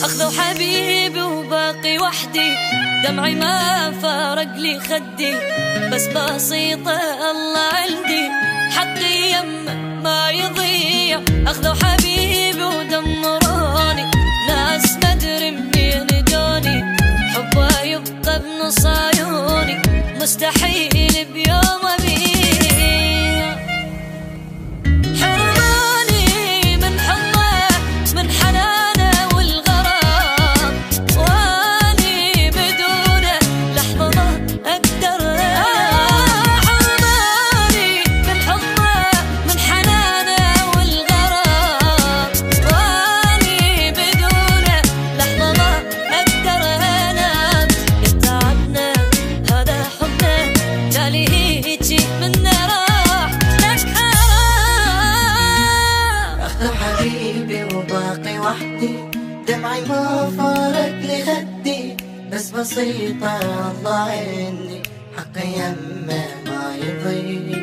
أخذوا حبيبي وباقي وحدي، دمعي ما فارق لي خدي، بس بسيطة الله عندي، حقي يمه ما يضيع. أخذوا حبيبي ودمروني، ناس ما أدري منين جوني، حبه يبقى بنص عيوني، مستحيل بيوم أبيع. حرماني من حبه من حنانه والغرام، واني بدونه لحظة ما أقدر. حرماني من حبه من حنانه والغرام، واني بدونه لحظة ما أقدر أنام. يتعبنا هذا حبنا، جالي هيجي منه راح لك حرام. أخذ حبيبي وباقي وحدي، دمعي ما فارق لي خدي، بس بسيطة الله عندي، حقي يمه ما يضيع.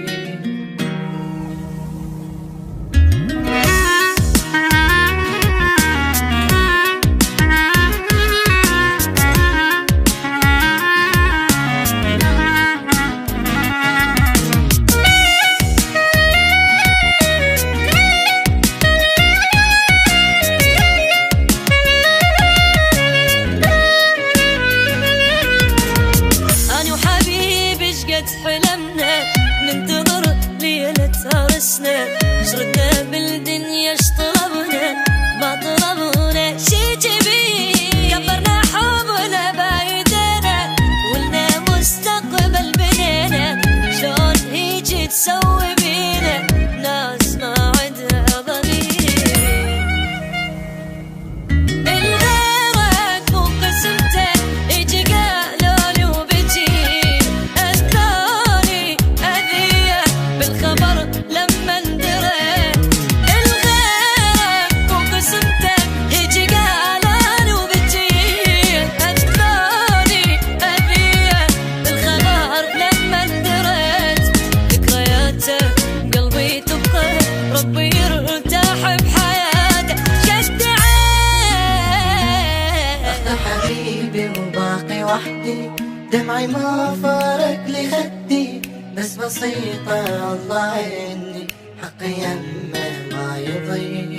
حلمنا ننتظر ليلة عرسنا، شردنا بالدنيا اشطلبنا، ما طلبنا شي جميل، كبرنا حبنا بايدينا، ولنا مستقبل بنينا، شلون هيجي تسوي بينا ناس ما عندها ضمير. الغيرك مو قسمته، يجي قالوا لي وبجي، لما اندريت الغيرك مو قسمته، يجي قالان وبجيه، أذاني أذيه بالخبر لما اندريت. ذكرياته قلبي تبقى، ربي يرتاح بحياته، شد عين. أخذ حبيبي وباقي وحدي، دمعي ما فارق لي خدي، بس بسيطة الله عندي، حقي يمه ما يضيع.